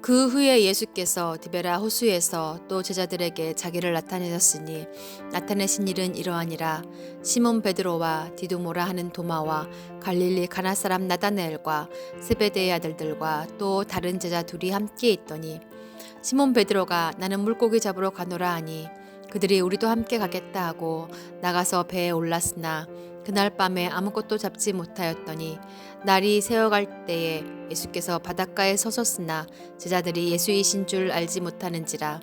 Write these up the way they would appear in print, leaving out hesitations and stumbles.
그 후에 예수께서 디베라 호수에서 또 제자들에게 자기를 나타내셨으니 나타내신 일은 이러하니라. 시몬 베드로와 디두모라 하는 도마와 갈릴리 가나 사람 나다나엘과 세베대의 아들들과 또 다른 제자 둘이 함께 있더니 시몬 베드로가 나는 물고기 잡으러 가노라 하니 그들이 우리도 함께 가겠다 하고 나가서 배에 올랐으나 그날 밤에 아무것도 잡지 못하였더니 날이 새어갈 때에 예수께서 바닷가에 서셨으나 제자들이 예수이신 줄 알지 못하는지라.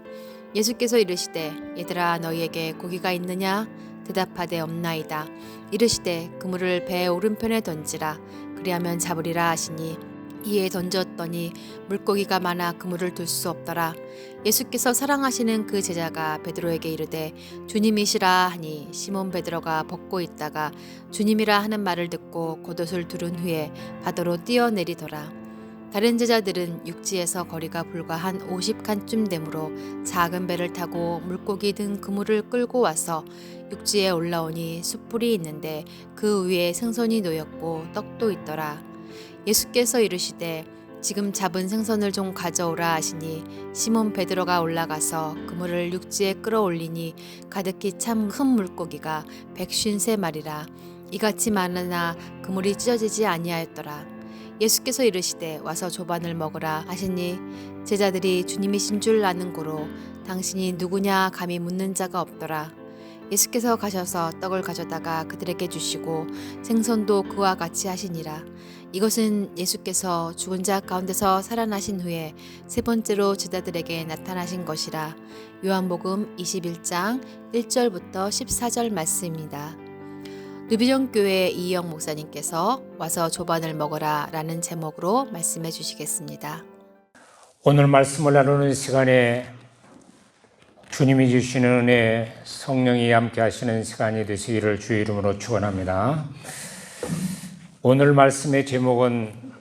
예수께서 이르시되 얘들아 너희에게 고기가 있느냐? 대답하되 없나이다. 이르시되 그물을 배의 오른편에 던지라. 그리하면 잡으리라 하시니 이에 던졌더니 물고기가 많아 그물을 둘 수 없더라. 예수께서 사랑하시는 그 제자가 베드로에게 이르되 주님이시라 하니 시몬 베드로가 벗고 있다가 주님이라 하는 말을 듣고 겉옷을 두른 후에 바다로 뛰어내리더라. 다른 제자들은 육지에서 거리가 불과 한 50칸쯤 되므로 작은 배를 타고 물고기 든 그물을 끌고 와서 육지에 올라오니 숯불이 있는데 그 위에 생선이 놓였고 떡도 있더라. 예수께서 이르시되 지금 잡은 생선을 좀 가져오라 하시니 시몬 베드로가 올라가서 그물을 육지에 끌어올리니 가득히 참 큰 물고기가 153마리라. 이같이 많으나 그물이 찢어지지 아니하였더라. 예수께서 이르시되 와서 조반을 먹으라 하시니 제자들이 주님이신 줄 아는 고로 당신이 누구냐 감히 묻는 자가 없더라. 예수께서 가셔서 떡을 가져다가 그들에게 주시고 생선도 그와 같이 하시니라. 이것은 예수께서 죽은 자 가운데서 살아나신 후에 세 번째로 제자들에게 나타나신 것이라. 요한복음 21장 1절부터 14절 말씀입니다. 누비전교회 이희영 목사님께서 와서 조반을 먹어라 라는 제목으로 말씀해 주시겠습니다. 오늘 말씀을 나누는 시간에 주님이 주시는 은혜, 성령이 함께 하시는 시간이 되시기를 주의 이름으로 축원합니다. 오늘 말씀의 제목은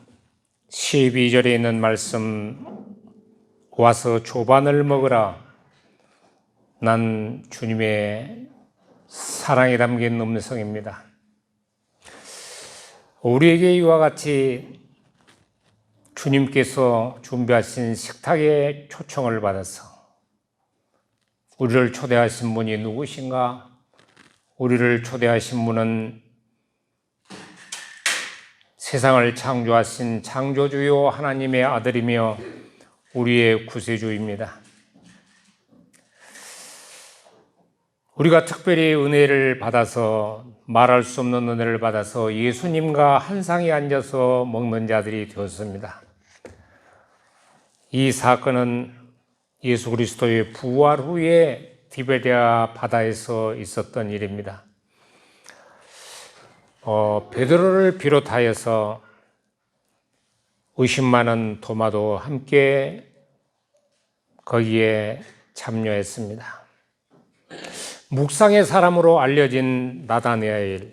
12절에 있는 말씀, 와서 조반을 먹으라. 난 주님의 사랑이 담긴 음성입니다. 우리에게 이와 같이 주님께서 준비하신 식탁에 초청을 받아서 우리를 초대하신 분이 누구신가? 우리를 초대하신 분은 세상을 창조하신 창조주요 하나님의 아들이며 우리의 구세주입니다. 우리가 특별히 은혜를 받아서 말할 수 없는 은혜를 받아서 예수님과 한 상에 앉아서 먹는 자들이 되었습니다. 이 사건은 예수 그리스도의 부활 후에 디베랴 바다에서 있었던 일입니다. 베드로를 비롯하여서 의심 많은 도마도 함께 거기에 참여했습니다. 묵상의 사람으로 알려진 나다나엘,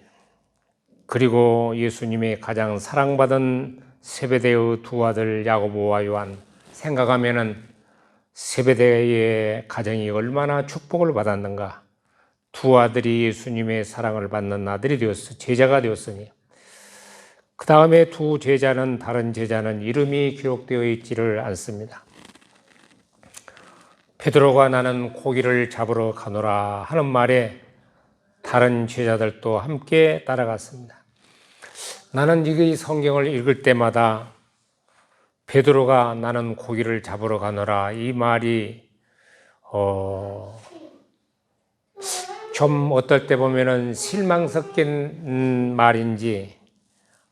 그리고 예수님의 가장 사랑받은 세베대의 두 아들 야고보와 요한, 생각하면은 세베대의 가정이 얼마나 축복을 받았는가. 두 아들이 예수님의 사랑을 받는 아들이 되었어, 제자가 되었으니. 그 다음에 두 제자는, 다른 제자는 이름이 기록되어 있지를 않습니다. 베드로가 나는 고기를 잡으러 가노라 하는 말에 다른 제자들도 함께 따라갔습니다. 나는 이 성경을 읽을 때마다 베드로가 나는 고기를 잡으러 가노라 이 말이 좀 어떨 때 보면은 실망 섞인 말인지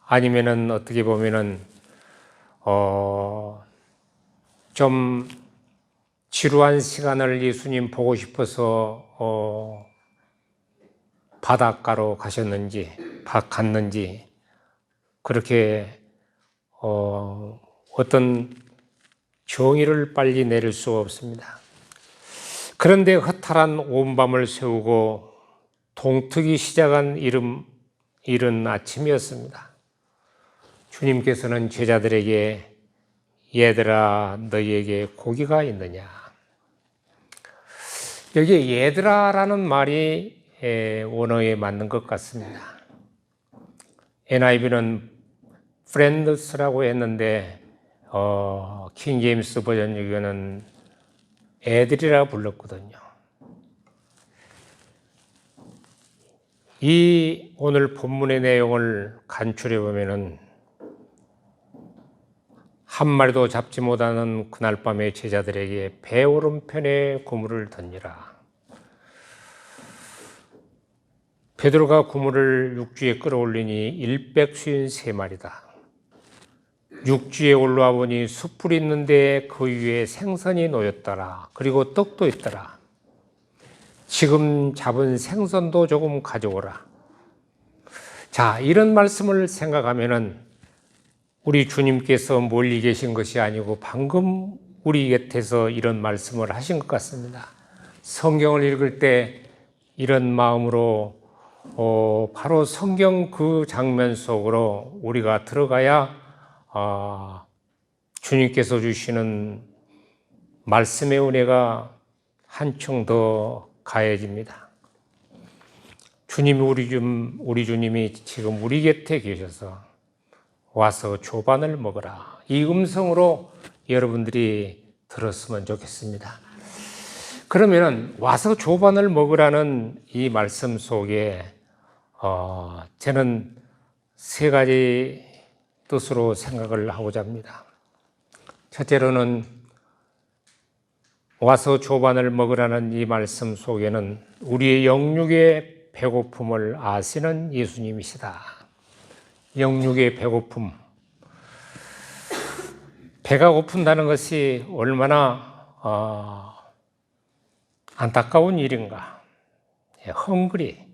아니면은 어떻게 보면은 좀 지루한 시간을 예수님 보고 싶어서 바닷가로 갔는지 그렇게 어떤 정의를 빨리 내릴 수가 없습니다. 그런데 허탈한 온 밤을 새우고 동트기 시작한 이른 아침이었습니다. 주님께서는 제자들에게 얘들아 너희에게 고기가 있느냐. 여기 얘들아라는 말이 원어에 맞는 것 같습니다. NIV는 friends라고 했는데 킹 제임스 버전에는 애들이라 불렀거든요. 이 오늘 본문의 내용을 간추려 보면은 한 마리도 잡지 못하는 그날 밤에 제자들에게 배 오른편에 그물을 던지라. 베드로가 그물을 육지에 끌어올리니 153마리다. 육지에 올라와 보니 숯불이 있는데 그 위에 생선이 놓였더라. 그리고 떡도 있더라. 지금 잡은 생선도 조금 가져오라. 자, 이런 말씀을 생각하면은 우리 주님께서 멀리 계신 것이 아니고 방금 우리 곁에서 이런 말씀을 하신 것 같습니다. 성경을 읽을 때 이런 마음으로 바로 성경 그 장면 속으로 우리가 들어가야 주님께서 주시는 말씀의 은혜가 한층 더 가해집니다. 주님이 우리 주님이 지금 우리 곁에 계셔서 와서 조반을 먹어라. 이 음성으로 여러분들이 들었으면 좋겠습니다. 그러면은 와서 조반을 먹으라는 이 말씀 속에 저는 세 가지 뜻으로 생각을 하고자 합니다. 첫째로는 와서 조반을 먹으라는 이 말씀 속에는 우리의 영육의 배고픔을 아시는 예수님이시다. 영육의 배고픔. 배가 고픈다는 것이 얼마나 안타까운 일인가. 헝그리,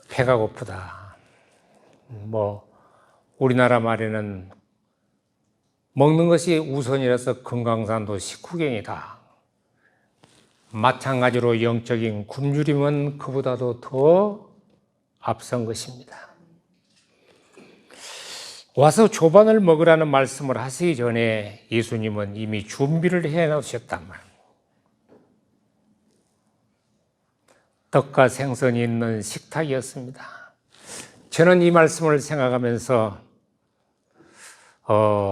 배가 고프다. 우리나라 말에는 먹는 것이 우선이라서 금강산도 식후경이다. 마찬가지로 영적인 굶주림은 그보다도 더 앞선 것입니다. 와서 조반을 먹으라는 말씀을 하시기 전에 예수님은 이미 준비를 해 놓으셨단 말이에요. 떡과 생선이 있는 식탁이었습니다. 저는 이 말씀을 생각하면서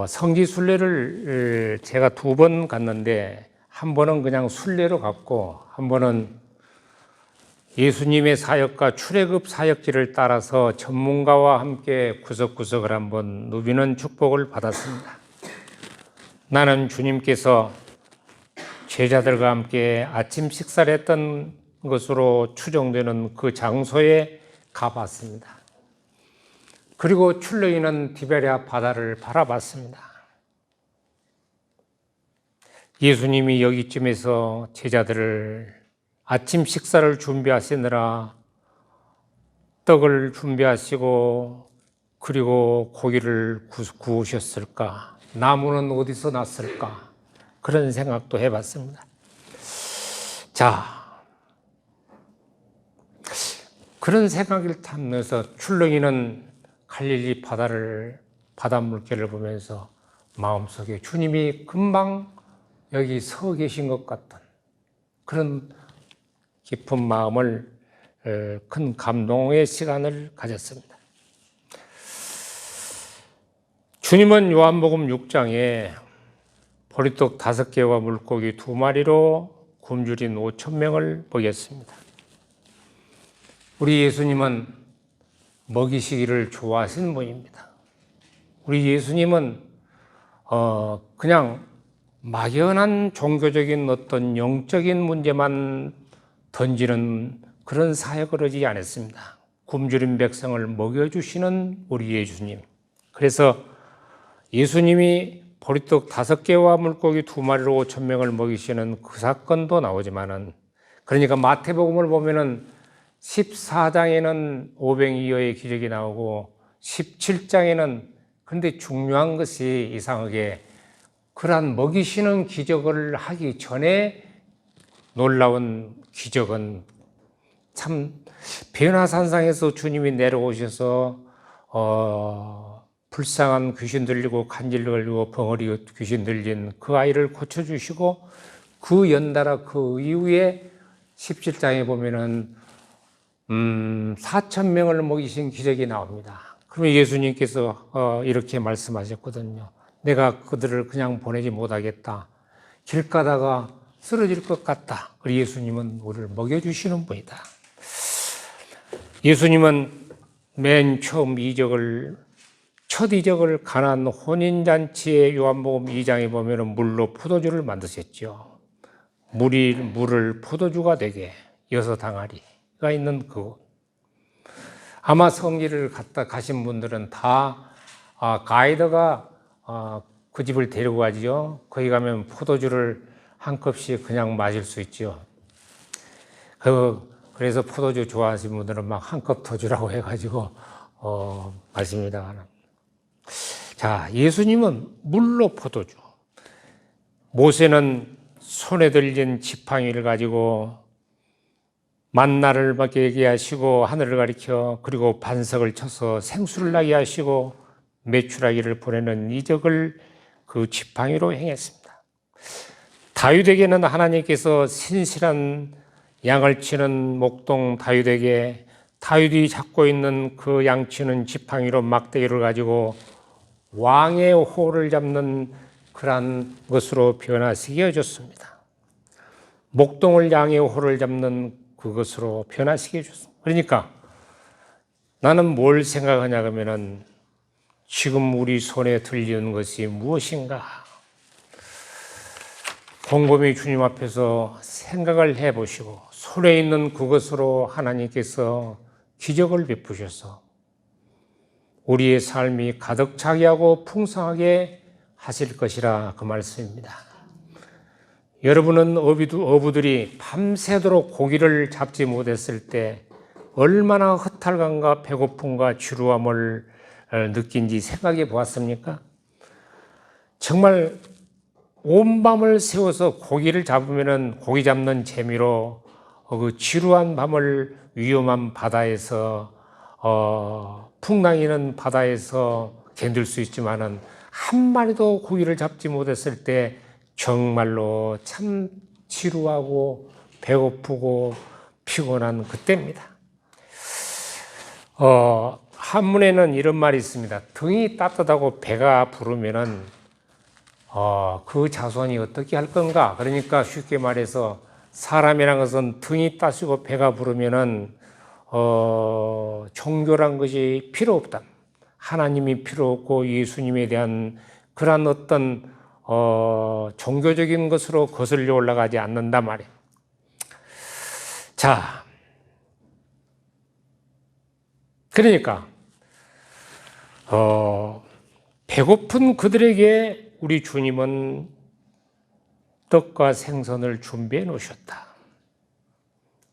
성지순례를 제가 2번 갔는데 한 번은 그냥 순례로 갔고 한 번은 예수님의 사역과 출애굽 사역지를 따라서 전문가와 함께 구석구석을 한번 누비는 축복을 받았습니다. 나는 주님께서 제자들과 함께 아침 식사를 했던 것으로 추정되는 그 장소에 가봤습니다. 그리고 출렁이는 디베랴 바다를 바라봤습니다. 예수님이 여기쯤에서 제자들을 아침 식사를 준비하시느라 떡을 준비하시고 그리고 고기를 구우셨을까? 나무는 어디서 났을까? 그런 생각도 해봤습니다. 자, 그런 생각을 타면서 출렁이는 갈릴리 바다 물결을 보면서 마음속에 주님이 금방 여기 서 계신 것 같은 그런 깊은 마음을 큰 감동의 시간을 가졌습니다. 주님은 요한복음 6장에 보리떡 5개와 물고기 2마리로 굶주린 5,000명을 먹였습니다. 우리 예수님은 먹이시기를 좋아하시는 분입니다. 우리 예수님은 그냥 막연한 종교적인 어떤 영적인 문제만 던지는 그런 사역을 하지 않았습니다. 굶주린 백성을 먹여주시는 우리 예수님. 그래서 예수님이 보리떡 5개와 물고기 2마리로 5,000명을 먹이시는 그 사건도 나오지만은, 그러니까 마태복음을 보면은 14장에는 오병이어의 기적이 나오고 17장에는, 그런데 중요한 것이 이상하게 그러한 먹이시는 기적을 하기 전에 놀라운 기적은 참 변화산상에서 주님이 내려오셔서 불쌍한 귀신 들리고 간질 걸리고 벙어리 귀신 들린 그 아이를 고쳐주시고, 그 연달아 그 이후에 17장에 보면은 4,000명을 먹이신 기적이 나옵니다. 그러면 예수님께서 이렇게 말씀하셨거든요. 내가 그들을 그냥 보내지 못하겠다. 길 가다가 쓰러질 것 같다. 그리고 예수님은 우리를 먹여주시는 분이다. 예수님은 맨 처음 첫 이적을 가나안 혼인잔치의 요한복음 2장에 보면 물로 포도주를 만드셨죠. 물을 포도주가 되게 6항아리가 있는 그곳. 아마 성지를 갔다 가신 분들은 다 가이드가 그 집을 데리고 가죠. 거기 가면 포도주를 한 컵씩 그냥 마실 수 있죠. 그래서 포도주 좋아하시는 분들은 막 한 컵 더 주라고 해가지고 마십니다. 자, 예수님은 물로 포도주. 모세는 손에 들린 지팡이를 가지고 만나를 먹게 하시고 하늘을 가리켜 그리고 반석을 쳐서 생수를 나게 하시고 메추라기를 보내는 이적을 그 지팡이로 행했습니다. 다윗에게는 하나님께서 신실한 양을 치는 목동 다윗에게 다윗이 잡고 있는 그 양치는 지팡이로 막대기를 가지고 왕의 호를 잡는 그러한 것으로 변화시게 해줬습니다. 목동을 양의 호를 잡는 그것으로 변화시켜 줬습니다. 그러니까 나는 뭘 생각하냐 하면은 지금 우리 손에 들리는 것이 무엇인가? 곰곰이 주님 앞에서 생각을 해보시고 손에 있는 그것으로 하나님께서 기적을 베푸셔서 우리의 삶이 가득 차게 풍성하게 하실 것이라 그 말씀입니다. 여러분은 어부들이 밤새도록 고기를 잡지 못했을 때 얼마나 허탈감과 배고픔과 지루함을 느낀지 생각해 보았습니까? 정말 온 밤을 새워서 고기를 잡으면 고기 잡는 재미로 그 지루한 밤을 위험한 바다에서 풍랑이는 바다에서 견딜 수 있지만은 한 마리도 고기를 잡지 못했을 때 정말로 참 지루하고 배고프고 피곤한 그때입니다. 한문에는 이런 말이 있습니다. 등이 따뜻하고 배가 부르면은 그 자손이 어떻게 할 건가? 그러니까 쉽게 말해서 사람이란 것은 등이 따시고 배가 부르면은 종교란 것이 필요 없다. 하나님이 필요 없고 예수님에 대한 그러한 어떤 종교적인 것으로 거슬려 올라가지 않는단 말이에요. 자, 그러니까 배고픈 그들에게 우리 주님은 떡과 생선을 준비해 놓으셨다.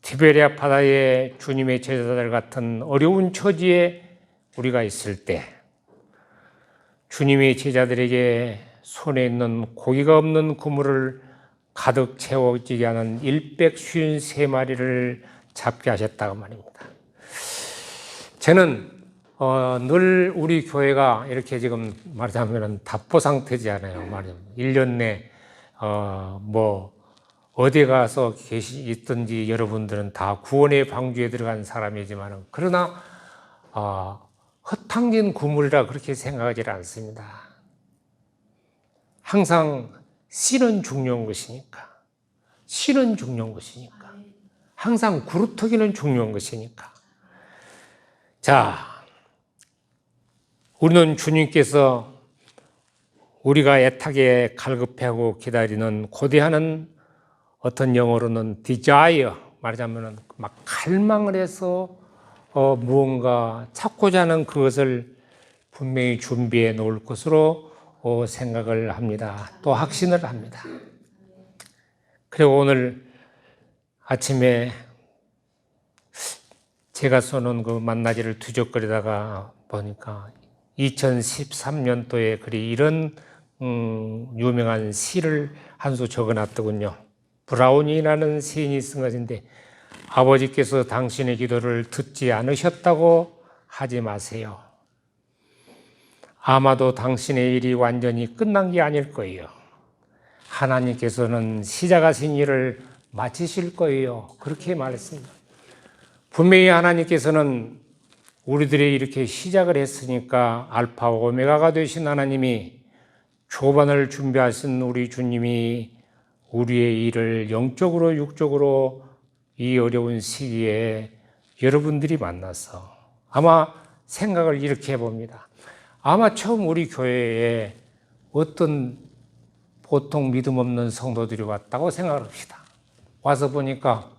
티베리아 바다에 주님의 제자들 같은 어려운 처지에 우리가 있을 때 주님의 제자들에게 손에 있는 고기가 없는 그물을 가득 채워지게 하는 153마리를 잡게 하셨다고 말입니다. 저는 늘 우리 교회가 이렇게 지금 말하자면 답보 상태잖아요. 말하자면 1년 내 어디 가서 있든지 여러분들은 다 구원의 방주에 들어간 사람이지만 그러나 헛탕진 구물이라 그렇게 생각하지 않습니다. 항상 씨는 중요한 것이니까. 씨는 중요한 것이니까. 항상 그루터기는 중요한 것이니까. 자, 우리는 주님께서 우리가 애타게 갈급해하고 기다리는 고대하는 어떤 영어로는 desire, 말하자면 막 갈망을 해서 무언가 찾고자 하는 그것을 분명히 준비해 놓을 것으로 생각을 합니다. 또 확신을 합니다. 그리고 오늘 아침에 제가 써놓은 그 만나기를 뒤적거리다가 보니까 2013년도에 그리 이런 유명한 시를 한 수 적어놨더군요. 브라운이라는 시인이 쓴 것인데 아버지께서 당신의 기도를 듣지 않으셨다고 하지 마세요. 아마도 당신의 일이 완전히 끝난 게 아닐 거예요. 하나님께서는 시작하신 일을 마치실 거예요. 그렇게 말했습니다. 분명히 하나님께서는 우리들이 이렇게 시작을 했으니까 알파 오메가가 되신 하나님이 초반을 준비하신 우리 주님이 우리의 일을 영적으로 육적으로 이 어려운 시기에 여러분들이 만나서 아마 생각을 이렇게 해봅니다. 아마 처음 우리 교회에 어떤 보통 믿음 없는 성도들이 왔다고 생각합시다. 와서 보니까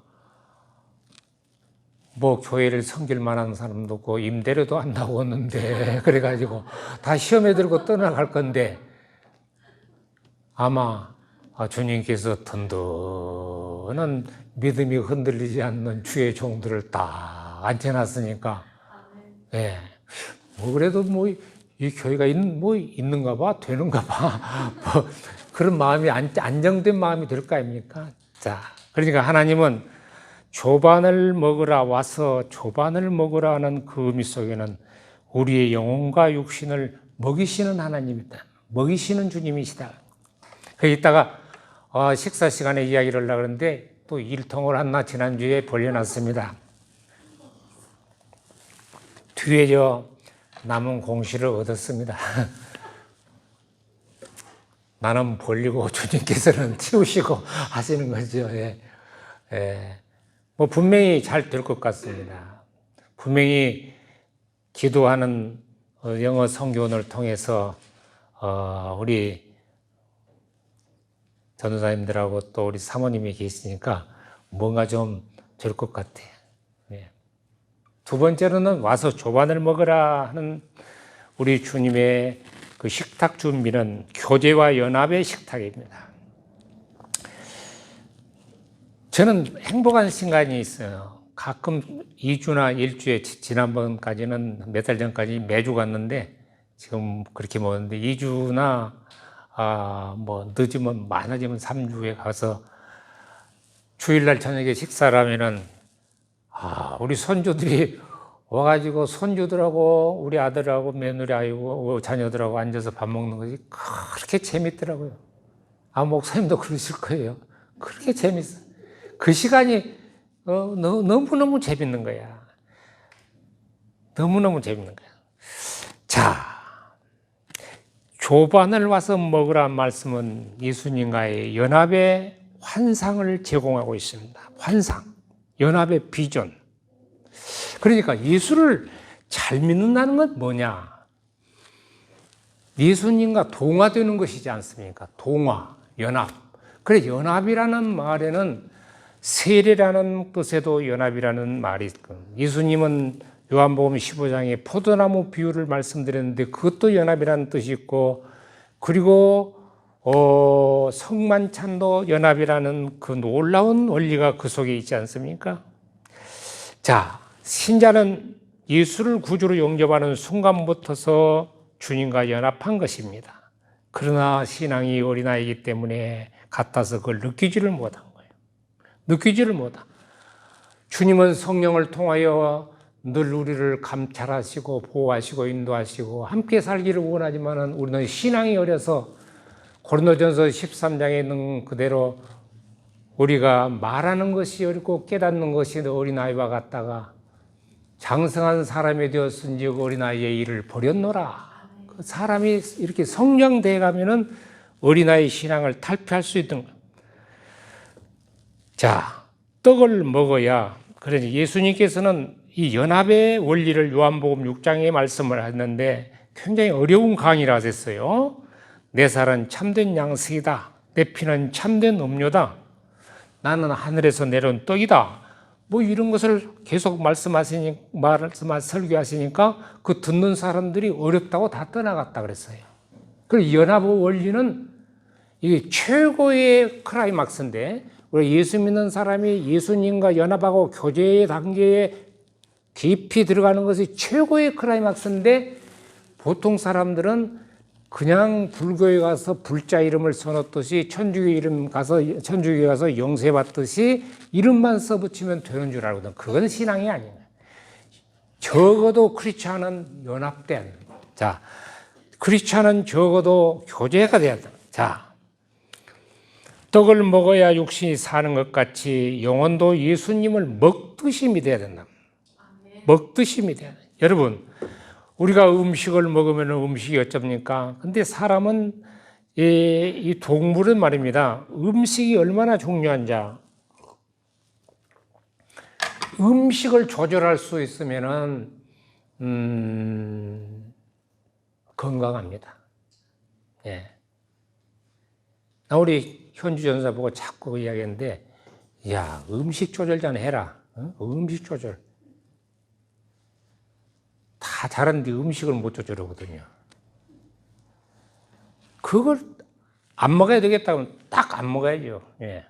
뭐 교회를 섬길 만한 사람도 없고 임대료도 안 나오는데 그래가지고 다 시험에 들고 떠나갈 건데 아마 주님께서 든든한 믿음이 흔들리지 않는 주의 종들을 딱 앉혀놨으니까 예. 뭐 그래도 뭐 이 교회가 있는가 봐, 되는가 봐. 뭐 그런 마음이 안정된 마음이 될 거 아닙니까? 자, 그러니까 하나님은 조반을 먹으라 와서 조반을 먹으라 하는 그 의미 속에는 우리의 영혼과 육신을 먹이시는 하나님이다. 먹이시는 주님이시다. 이따가 식사 시간에 이야기를 하려고 하는데 또 일통을 한나 지난주에 벌려놨습니다. 뒤에 남은 공시를 얻었습니다. 나는 벌리고 주님께서는 치우시고 하시는 거죠. 예. 예. 뭐 분명히 잘 될 것 같습니다. 분명히 기도하는 영어 성교원을 통해서 우리 전도사님들하고 또 우리 사모님이 계시니까 뭔가 좀 될 것 같아요. 예. 두 번째로는 와서 조반을 먹으라 하는 우리 주님의 그 식탁 준비는 교제와 연합의 식탁입니다. 저는 행복한 순간이 있어요. 가끔 2주나 1주에 지난번까지는 몇 달 전까지 매주 갔는데 지금 그렇게 먹었는데 2주나 뭐 늦으면 많아지면 3주에 가서 주일날 저녁에 식사를 하면은 우리 손주들이 와가지고 손주들하고 우리 아들하고 며느리하고 자녀들하고 앉아서 밥 먹는 것이 그렇게 재밌더라고요. 목사님도 그러실 거예요. 그렇게 재밌어요. 그 시간이 너무너무 재밌는 거야. 너무너무 재밌는 거야. 자, 조반을 와서 먹으란 말씀은 예수님과의 연합의 환상을 제공하고 있습니다. 환상, 연합의 비전. 그러니까 예수를 잘 믿는다는 건 뭐냐? 예수님과 동화되는 것이지 않습니까? 동화, 연합. 그래, 연합이라는 말에는 세례라는 뜻에도 연합이라는 말이 있고, 예수님은 요한복음 15장에 포도나무 비유를 말씀드렸는데 그것도 연합이라는 뜻이 있고, 그리고 성만찬도 연합이라는 그 놀라운 원리가 그 속에 있지 않습니까? 자, 신자는 예수를 구주로 영접하는 순간부터서 주님과 연합한 것입니다. 그러나 신앙이 어린아이이기 때문에 같아서 그걸 느끼지를 못한 거예요. 느끼지를 못한. 주님은 성령을 통하여 늘 우리를 감찰하시고 보호하시고 인도하시고 함께 살기를 원하지만 우리는 신앙이 어려서 고린도전서 13장에 있는 그대로 우리가 말하는 것이 어렵고 깨닫는 것이 어린아이와 같다가 장성한 사람이 되었은즉 어린아이의 일을 버렸노라. 그 사람이 이렇게 성장돼 가면은 어린아이 신앙을 탈피할 수 있는 거예요. 자, 떡을 먹어야, 그러니 예수님께서는 이 연합의 원리를 요한복음 6장에 말씀을 하는데 굉장히 어려운 강의를 하셨어요. 내 살은 참된 양식이다. 내 피는 참된 음료다. 나는 하늘에서 내려온 떡이다. 뭐 이런 것을 계속 설교하시니까 그 듣는 사람들이 어렵다고 다 떠나갔다 그랬어요. 그 연합의 원리는 이게 최고의 클라이막스인데, 우리 예수 믿는 사람이 예수님과 연합하고 교제의 단계에 깊이 들어가는 것이 최고의 클라이막스인데, 보통 사람들은 그냥 불교에 가서 불자 이름을 써놓듯이 천주교 가서 영세 받듯이 이름만 써붙이면 되는 줄 알거든. 그건 신앙이 아니에요. 적어도 크리스찬은 연합돼야 돼요. 자, 크리스찬은 적어도 교제가 돼야 돼요. 자, 떡을 먹어야 육신이 사는 것 같이 영혼도 예수님을 먹듯이 믿어야 된다. 먹듯이 믿어야 돼. 여러분, 우리가 음식을 먹으면 음식이 어쩝니까? 근데 사람은 이 동물은 말입니다. 음식이 얼마나 중요한지 음식을 조절할 수 있으면은 건강합니다. 예. 나 우리 현주 전사 보고 자꾸 이야기했는데, 야, 음식 조절 좀 해라. 음식 조절. 다 잘하는데 음식을 못 조절하거든요. 그걸 안 먹어야 되겠다면 딱 안 먹어야죠. 예.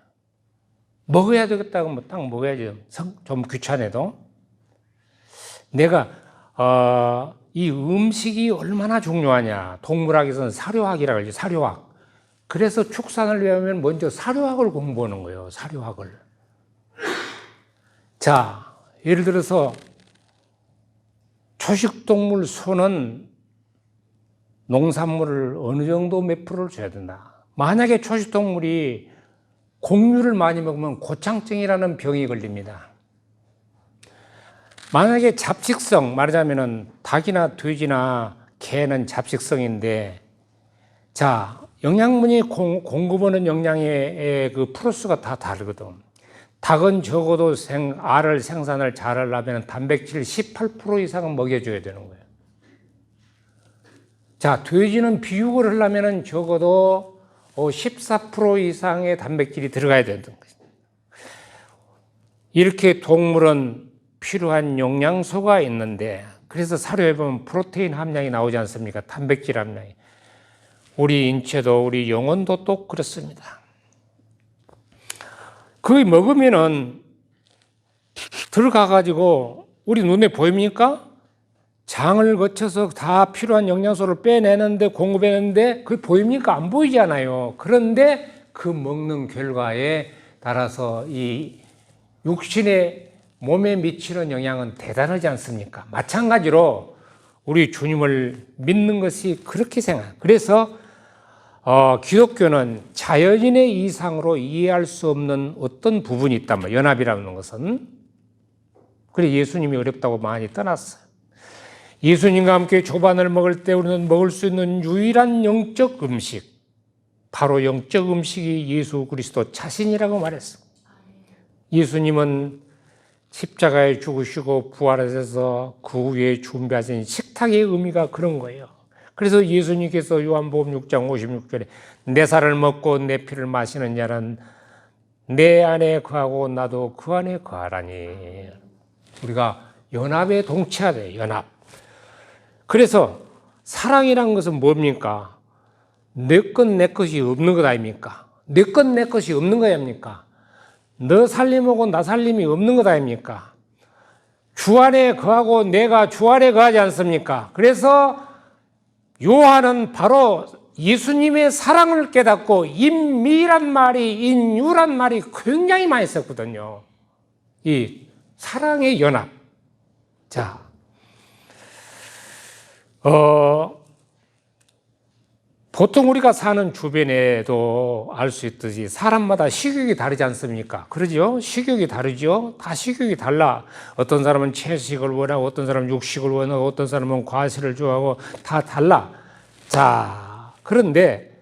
먹어야 되겠다고 하면 딱 먹어야죠. 좀 귀찮아도. 내가, 이 음식이 얼마나 중요하냐. 동물학에서는 사료학이라고 하죠. 사료학. 그래서 축산을 배우면 먼저 사료학을 공부하는 거예요. 사료학을. 자, 예를 들어서 초식동물 소는 농산물을 어느 정도 몇 프로를 줘야 된다. 만약에 초식동물이 곡류를 많이 먹으면 고창증이라는 병이 걸립니다. 만약에 잡식성, 말하자면은 닭이나 돼지나 개는 잡식성인데, 자, 영양분이 공급하는 영양의 그 프로스가 다 다르거든. 닭은 적어도 알을 생산을 잘하려면 단백질 18% 이상은 먹여줘야 되는 거예요. 자, 돼지는 비육을 하려면 적어도 14% 이상의 단백질이 들어가야 되는 거예요. 이렇게 동물은 필요한 영양소가 있는데, 그래서 사료에 보면 프로테인 함량이 나오지 않습니까? 단백질 함량이. 우리 인체도 우리 영혼도 또 그렇습니다. 그걸 먹으면은 들어가가지고 우리 눈에 보입니까? 장을 거쳐서 다 필요한 영양소를 빼내는데, 공급해내는데, 그게 보입니까? 안 보이잖아요. 그런데 그 먹는 결과에 따라서 이 육신의 몸에 미치는 영향은 대단하지 않습니까? 마찬가지로 우리 주님을 믿는 것이 그렇게 생각해요. 그래서 기독교는 자연인의 이상으로 이해할 수 없는 어떤 부분이 있단 말이에요. 연합이라는 것은. 그래 예수님이 어렵다고 많이 떠났어요. 예수님과 함께 조반을 먹을 때 우리는 먹을 수 있는 유일한 영적 음식, 바로 영적 음식이 예수 그리스도 자신이라고 말했습니다. 예수님은 십자가에 죽으시고 부활하셔서 그 후에 준비하신 식탁의 의미가 그런 거예요. 그래서 예수님께서 요한복음 6장 56절에 내 살을 먹고 내 피를 마시는 자는 내 안에 거하고 나도 그 안에 거하라니. 우리가 연합에 동치하되 연합. 그래서 사랑이란 것은 뭡니까? 내 것 내 것이 없는 것 아닙니까? 내 것 내 것이 없는 거 아닙니까? 너 살림하고 나 살림이 없는 것 아닙니까? 주 안에 거하고 내가 주 안에 거하지 않습니까? 그래서 요한은 바로 예수님의 사랑을 깨닫고 인미란 말이, 인유란 말이 굉장히 많이 썼거든요. 이 사랑의 연합. 자, 보통 우리가 사는 주변에도 알 수 있듯이 사람마다 식욕이 다르지 않습니까? 그러죠? 식욕이 다르죠? 다 식욕이 달라. 어떤 사람은 채식을 원하고, 어떤 사람은 육식을 원하고, 어떤 사람은 과실을 좋아하고, 다 달라. 자, 그런데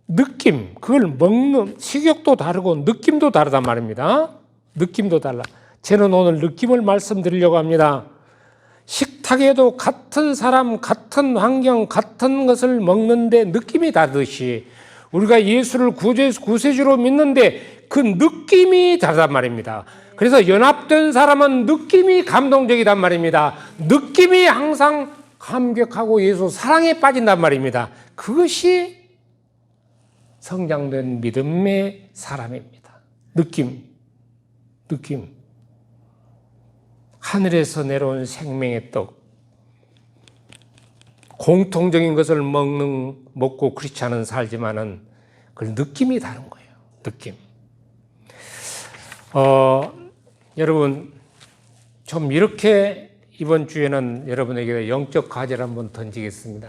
느낌, 그걸 먹는 식욕도 다르고 느낌도 다르단 말입니다. 느낌도 달라. 저는 오늘 느낌을 말씀드리려고 합니다. 식탁에도 같은 사람, 같은 환경, 같은 것을 먹는데 느낌이 다르듯이 우리가 예수를 구세주로 믿는데 그 느낌이 다르단 말입니다. 그래서 연합된 사람은 느낌이 감동적이단 말입니다. 느낌이 항상 감격하고 예수 사랑에 빠진단 말입니다. 그것이 성장된 믿음의 사람입니다. 느낌. 하늘에서 내려온 생명의 떡. 공통적인 것을 먹고 그렇지 않은 살지만은 그 느낌이 다른 거예요. 느낌. 여러분, 좀 이렇게 이번 주에는 여러분에게 영적 과제를 한번 던지겠습니다.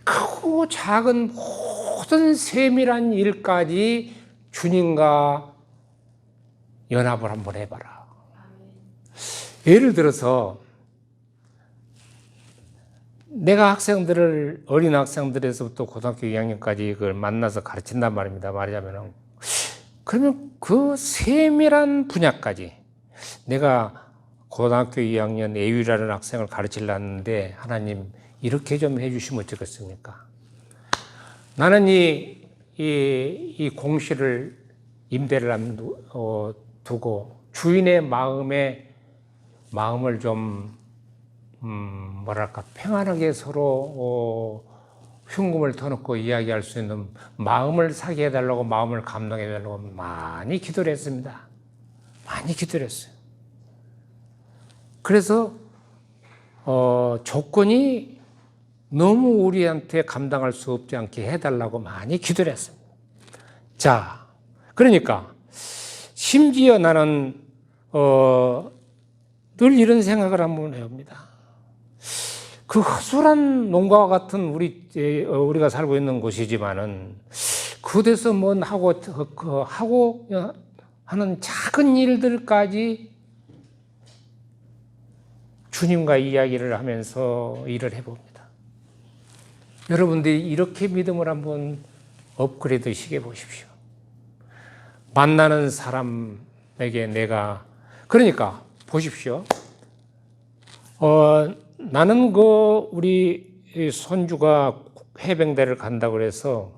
크고 작은 모든 세밀한 일까지 주님과 연합을 한번 해봐라. 예를 들어서 내가 학생들을 어린 학생들에서부터 고등학교 2학년까지 그걸 만나서 가르친단 말입니다. 말하자면 그러면 그 세밀한 분야까지 내가 고등학교 2학년 A유라는 학생을 가르치려는데 하나님 이렇게 좀 해주시면 어쩌겠습니까? 나는 이 공실을 임대를 두고 주인의 마음을 좀 뭐랄까 평안하게 서로 흉금을 터놓고 이야기할 수 있는 마음을 사게 해달라고 마음을 감동해 달라고 많이 기도를 했습니다. 많이 기도를 했어요. 그래서 조건이 너무 우리한테 감당할 수 없지 않게 해달라고 많이 기도를 했습니다. 자, 그러니까 심지어 나는 늘 이런 생각을 한번 해봅니다. 그 허술한 농가와 같은 우리가 살고 있는 곳이지만은 그곳에서 뭔 하고 하는 작은 일들까지 주님과 이야기를 하면서 일을 해봅니다. 여러분들이 이렇게 믿음을 한번 업그레이드 시켜 보십시오. 만나는 사람에게 그러니까 보십시오. 나는 우리 손주가 해병대를 간다고 그래서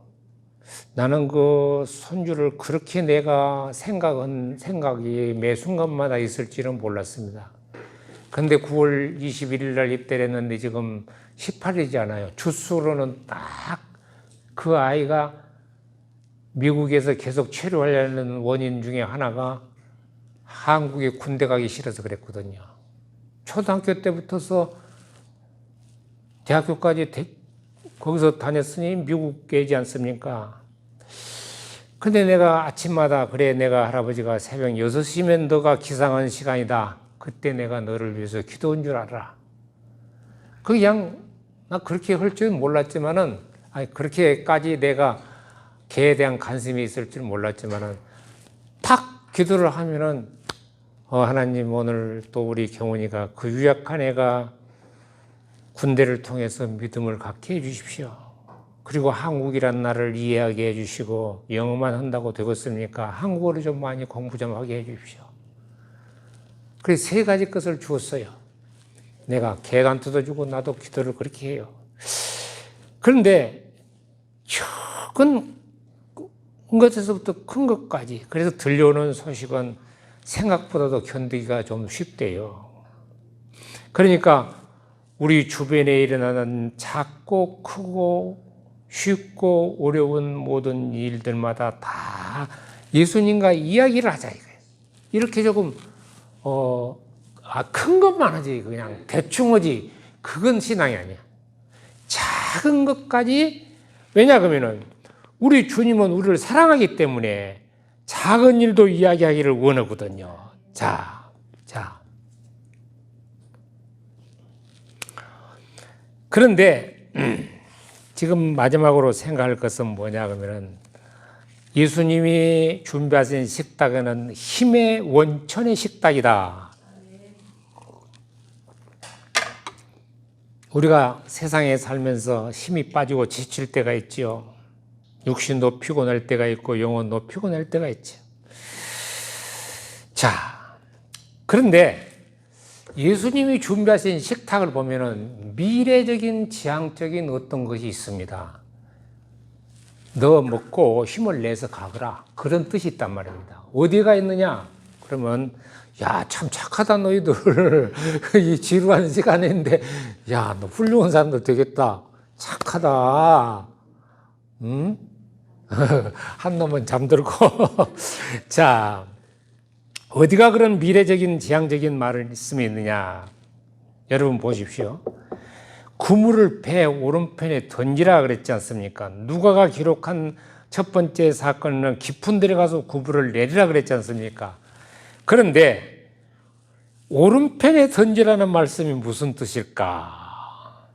나는 그 손주를 그렇게 내가 생각이 매 순간마다 있을지는 몰랐습니다. 근데 9월 21일 날 입대를 했는데 지금 18일이잖아요. 주수로는 딱 그 아이가 미국에서 계속 체류하려는 원인 중에 하나가 한국에 군대 가기 싫어서 그랬거든요. 초등학교 때부터서 대학교까지 거기서 다녔으니 미국 계지 않습니까? 근데 내가 아침마다 내가 할아버지가 새벽 6시면 너가 기상한 시간이다. 그때 내가 너를 위해서 기도한 줄 알아. 그냥 나 그렇게 할 줄은 몰랐지만은 그렇게까지 내가 걔에 대한 관심이 있을 줄 몰랐지만은 탁 기도를 하면은 하나님 오늘 또 우리 경훈이가 그 유약한 애가 군대를 통해서 믿음을 갖게 해주십시오. 그리고 한국이란 나라를 이해하게 해주시고 영어만 한다고 되겠습니까? 한국어를 좀 많이 공부 좀 하게 해주십시오. 그래서 3가지 것을 주었어요. 내가 개간 뜯어주고 나도 기도를 그렇게 해요. 그런데 작은 것에서부터 큰 것까지 그래서 들려오는 소식은 생각보다도 견디기가 좀 쉽대요. 그러니까 우리 주변에 일어나는 작고 크고 쉽고 어려운 모든 일들마다 다 예수님과 이야기를 하자 이거예요. 이렇게 조금 큰 것만 하지 그냥 대충 하지 그건 신앙이 아니야. 작은 것까지 왜냐 그러면은 우리 주님은 우리를 사랑하기 때문에 작은 일도 이야기하기를 원하거든요. 자. 그런데 지금 마지막으로 생각할 것은 뭐냐 그러면은 예수님이 준비하신 식탁에는 힘의 원천의 식탁이다. 우리가 세상에 살면서 힘이 빠지고 지칠 때가 있지요. 육신도 피곤할 때가 있고 영혼도 피곤할 때가 있죠. 자, 그런데 예수님이 준비하신 식탁을 보면은 미래적인 지향적인 어떤 것이 있습니다. 너 먹고 힘을 내서 가거라. 그런 뜻이 있단 말입니다. 어디가 있느냐? 그러면 야, 참 착하다 너희들. 이 지루한 시간인데 야, 너 훌륭한 사람들 되겠다. 착하다. 응? 한 놈은 잠들고. 자, 어디가 그런 미래적인 지향적인 말을 있음이 있느냐? 여러분 보십시오. 그물을 배 오른편에 던지라 그랬지 않습니까? 누가가 기록한 첫 번째 사건은 깊은 데에 가서 그물을 내리라 그랬지 않습니까? 그런데 오른편에 던지라는 말씀이 무슨 뜻일까?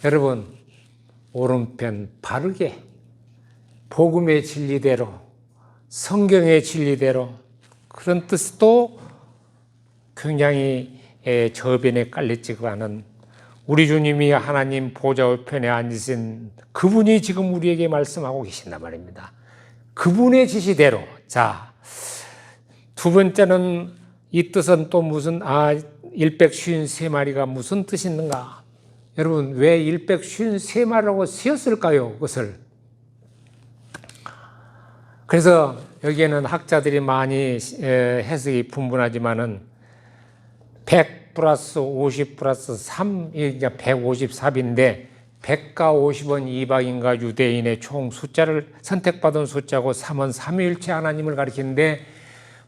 여러분, 오른편 바르게 복음의 진리대로 성경의 진리대로 그런 뜻도 굉장히 저변에 깔리지가 않은 우리 주님이 하나님 보좌 우편에 앉으신 그분이 지금 우리에게 말씀하고 계신단 말입니다. 그분의 지시대로. 자, 두 번째는 이 뜻은 또 무슨 153마리가 무슨 뜻이 있는가? 여러분, 왜 153마리라고 쓰였을까요? 그것을. 그래서 여기에는 학자들이 많이 해석이 분분하지만은 100 플러스 50 플러스 3, 이게 154인데 100과 50은 이방인과 유대인의 총 숫자를 선택받은 숫자고 3은 삼위일체 하나님을 가리키는데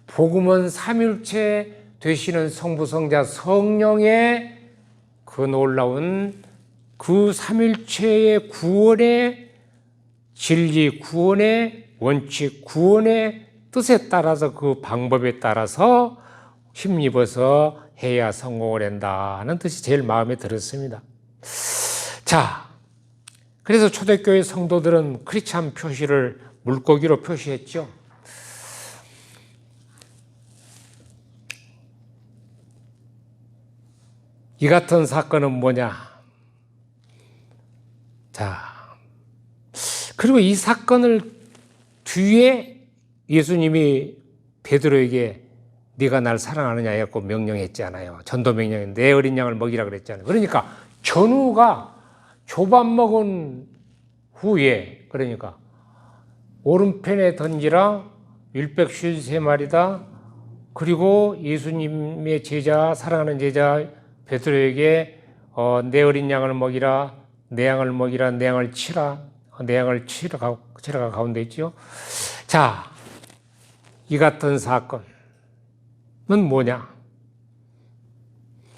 복음은 삼위일체 되시는 성부 성자 성령의 그 놀라운 그 삼위일체의 구원의 진리, 구원의 원칙, 구원의 뜻에 따라서 그 방법에 따라서 힘입어서 해야 성공을 한다는 뜻이 제일 마음에 들었습니다. 자, 그래서 초대교회 성도들은 크리스찬 표시를 물고기로 표시했죠. 이 같은 사건은 뭐냐? 자, 그리고 이 사건을 뒤에 예수님이 베드로에게 네가 날 사랑하느냐 했고 명령했잖아요. 전도 명령에 내 어린 양을 먹이라 그랬잖아요. 그러니까 전우가 조밥 먹은 후에 그러니까 오른편에 던지라 153마리다. 그리고 예수님의 제자 사랑하는 제자 베드로에게 내 어린 양을 먹이라, 내 양을 먹이라, 내 양을 치라, 내 양을 치라가 가운데 있죠. 자, 이 같은 사건은 뭐냐?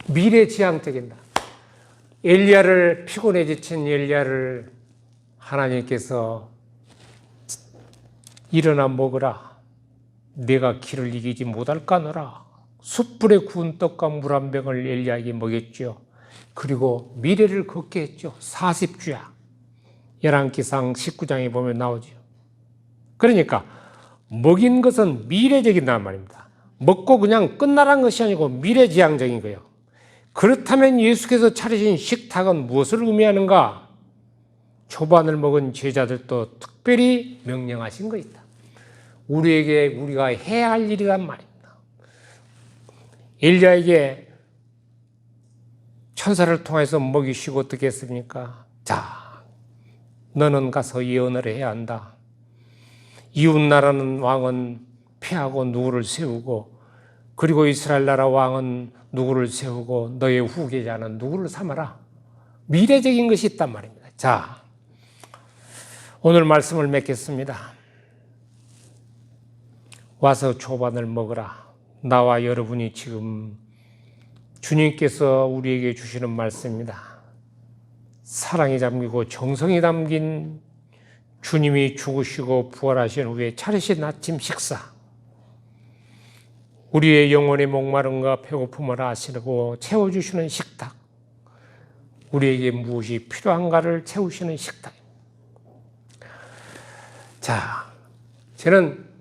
미래지향적이다. 엘리야를 피곤해 지친 엘리야를 하나님께서 일어나 먹으라. 내가 길을 이기지 못할까노라. 숯불에 구운 떡과 물 한 병을 엘리야에게 먹였죠. 그리고 미래를 걷게 했죠. 40주야. 열왕기상 19장에 보면 나오죠. 그러니까 먹인 것은 미래적이란 말입니다. 먹고 그냥 끝나란 것이 아니고 미래지향적인 거예요. 그렇다면 예수께서 차리신 식탁은 무엇을 의미하는가? 초반을 먹은 제자들도 특별히 명령하신 거 있다. 우리가 해야 할 일이란 말입니다. 엘리야에게 천사를 통해서 먹이시고 어떻게 했습니까? 자, 너는 가서 예언을 해야 한다. 이웃나라는 왕은 피하고 누구를 세우고, 그리고 이스라엘 나라 왕은 누구를 세우고 너의 후계자는 누구를 삼아라. 미래적인 것이 있단 말입니다. 자, 오늘 말씀을 맺겠습니다. 와서 초반을 먹으라. 나와 여러분이 지금 주님께서 우리에게 주시는 말씀입니다. 사랑이 담기고 정성이 담긴 주님이 죽으시고 부활하신 후에 차리신 아침 식사, 우리의 영혼의 목마름과 배고픔을 아시고 채워주시는 식탁, 우리에게 무엇이 필요한가를 채우시는 식탁. 자, 저는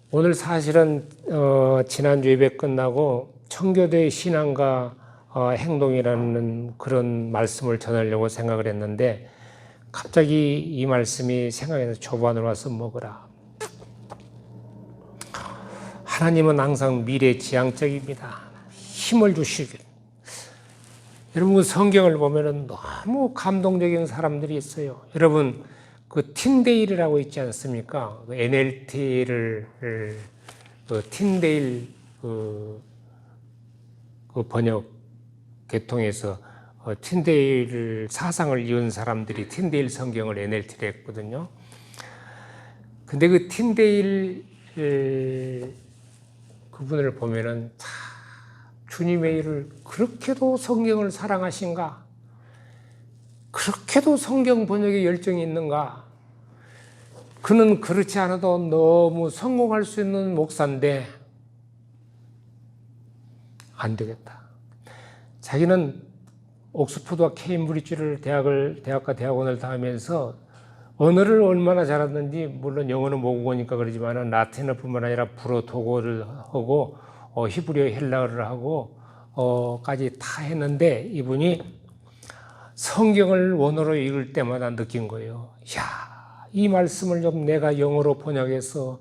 오늘 사실은 지난주 예배 끝나고 청교도의 신앙과 행동이라는 그런 말씀을 전하려고 생각을 했는데 갑자기 이 말씀이 생각이 나서 초반으로 와서 먹으라. 하나님은 항상 미래지향적입니다. 힘을 주시길. 여러분 성경을 보면 너무 감동적인 사람들이 있어요. 여러분 그 틴데일이라고 있지 않습니까? 그 NLT를 틴데일 그 번역 계통에서 틴데일 사상을 이은 사람들이 틴데일 성경을 NLT로 했거든요. 근데 그 틴데일 그분을 보면은 참 주님의 일을 그렇게도 성경을 사랑하신가? 그렇게도 성경 번역에 열정이 있는가? 그는 그렇지 않아도 너무 성공할 수 있는 목사인데 안 되겠다. 자기는 옥스퍼드와 케임브리지를 대학과 대학원을 다니면서 언어를 얼마나 잘하는지, 물론 영어는 모국어니까 그러지만 라틴어뿐만 아니라 불어, 독어를 하고 히브리어, 헬라어를 하고 까지 다 했는데 이분이 성경을 원어로 읽을 때마다 느낀 거예요. 야, 이 말씀을 좀 내가 영어로 번역해서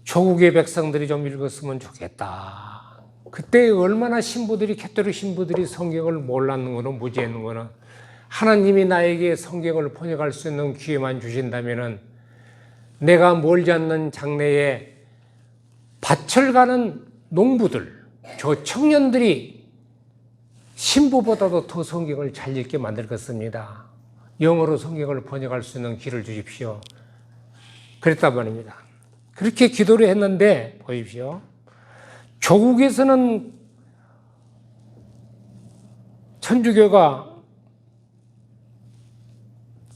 조국의 백성들이 좀 읽었으면 좋겠다. 그때 얼마나 신부들이, 캐토릭 신부들이 성경을 몰랐는 거는, 무지했는 거는, 하나님이 나에게 성경을 번역할 수 있는 기회만 주신다면은 내가 멀지 않는 장래에 밭을 가는 농부들, 저 청년들이 신부보다도 더 성경을 잘 읽게 만들겠습니다. 영어로 성경을 번역할 수 있는 길을 주십시오. 그랬단 말입니다. 그렇게 기도를 했는데 보십시오. 조국에서는 천주교가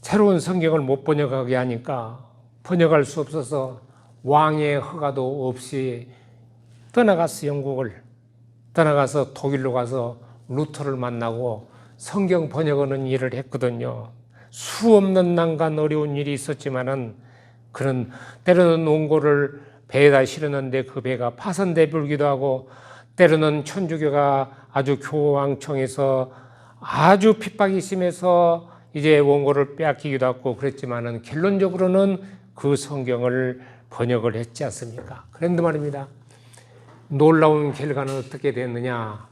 새로운 성경을 못 번역하게 하니까 번역할 수 없어서 왕의 허가도 없이 떠나갔어. 영국을 떠나가서 독일로 가서 루터를 만나고 성경 번역하는 일을 했거든요. 수없는 난관 어려운 일이 있었지만은 그런 때로는 원고를 배에다 실었는데 그 배가 파손돼 불기도 하고, 때로는 천주교가 아주 교황청에서 아주 핍박이 심해서 이제 원고를 빼앗기기도 하고 그랬지만은 결론적으로는 그 성경을 번역을 했지 않습니까? 그런데 말입니다. 놀라운 결과는 어떻게 됐느냐?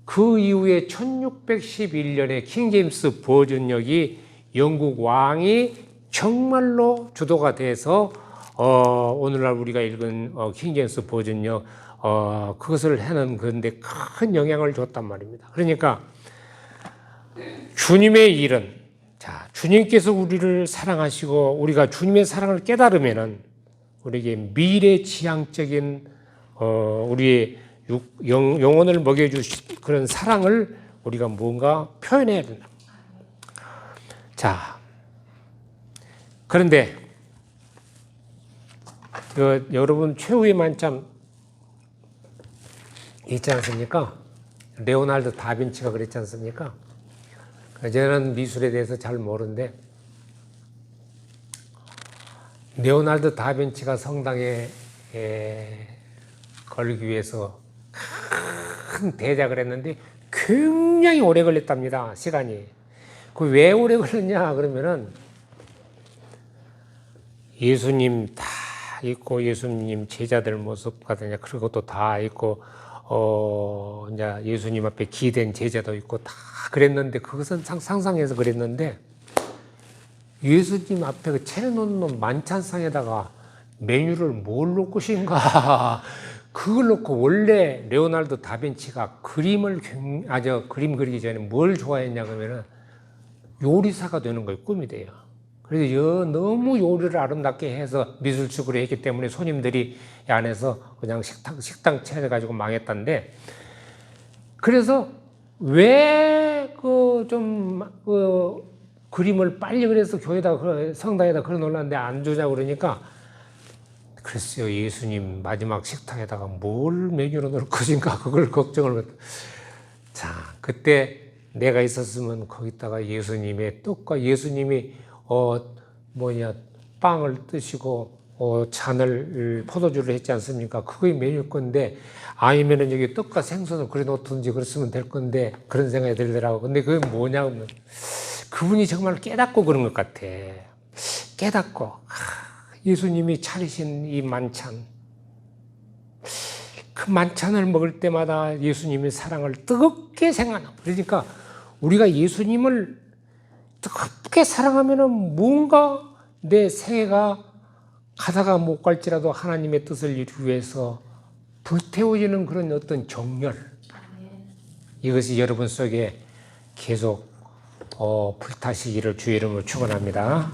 그 이후에 1611년에 킹제임스 버전역이 영국 왕이 정말로 주도가 돼서 오늘날 우리가 읽은 킹제임스 버전역 그것을 해는 건데 큰 영향을 줬단 말입니다. 그러니까 주님의 일은, 자, 주님께서 우리를 사랑하시고 우리가 주님의 사랑을 깨달으면은 우리에게 미래지향적인 우리의 영혼을 먹여주신 그런 사랑을 우리가 뭔가 표현해야 된다. 자, 그런데 여러분 최후의 만찬 있지 않습니까? 레오나르도 다빈치가 그랬지 않습니까? 저는 미술에 대해서 잘 모르는데 레오나르도 다빈치가 성당에 걸기 위해서 큰 대작을 했는데 굉장히 오래 걸렸답니다. 시간이. 그 왜 오래 걸렸냐 그러면은 예수님 다 있고 예수님 제자들 모습 같은 그런 것도 다 있고 이제 예수님 앞에 기댄 제자도 있고 다 그랬는데 그것은 상상해서 그랬는데 예수님 앞에 그 차려놓는 만찬상에다가 메뉴를 뭘 놓고 신가 그걸 놓고 원래 레오나르도 다빈치가 그림 그리기 전에 뭘 좋아했냐 그러면은 요리사가 되는 거예요. 꿈이 돼요. 그래서 너무 요리를 아름답게 해서 미술축으로 했기 때문에 손님들이 안에서 그냥 식당 차려가지고 망했다는데, 그래서 왜 그림을 빨리 그래서 성당에다 걸어 놓으려는데 안 주냐고 그러니까, 글쎄요, 예수님 마지막 식탁에다가 뭘 메뉴로 넣을 것인가 그걸 걱정을. 자, 그때 내가 있었으면 거기다가 예수님의 떡과 예수님이 빵을 뜨시고 잔을 포도주를 했지 않습니까? 그게 메뉴일 건데, 아니면은 여기 떡과 생선을 그려 놓든지 그랬으면 될 건데, 그런 생각이 들더라고. 근데 그게 뭐냐면 그분이 정말 깨닫고 그런 것 같아. 깨닫고 예수님이 차리신 이 만찬, 그 만찬을 먹을 때마다 예수님의 사랑을 뜨겁게 생각하고, 그러니까 우리가 예수님을 뜨겁게 사랑하면은 뭔가 내 생애가 가다가 못 갈지라도 하나님의 뜻을 이루기 위해서 불태워지는 그런 어떤 정열, 이것이 여러분 속에 계속 불타시기를 주의 이름으로 축원합니다.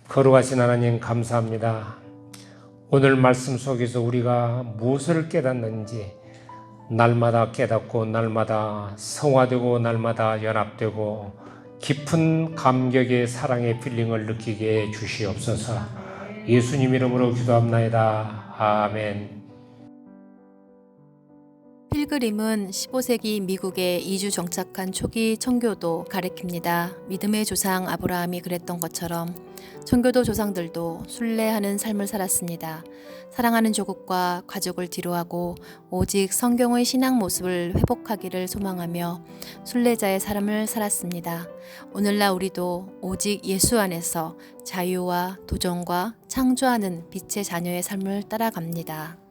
거룩하신 하나님 감사합니다. 오늘 말씀 속에서 우리가 무엇을 깨닫는지 날마다 깨닫고 날마다 성화되고 날마다 연합되고 깊은 감격의 사랑의 필링을 느끼게 해 주시옵소서. 예수님 이름으로 기도합나이다. 아멘. 필그림은 15세기 미국에 이주 정착한 초기 청교도 가리킵니다. 믿음의 조상 아브라함이 그랬던 것처럼 청교도 조상들도 순례하는 삶을 살았습니다. 사랑하는 조국과 가족을 뒤로하고 오직 성경의 신앙 모습을 회복하기를 소망하며 순례자의 삶을 살았습니다. 오늘날 우리도 오직 예수 안에서 자유와 도전과 창조하는 빛의 자녀의 삶을 따라갑니다.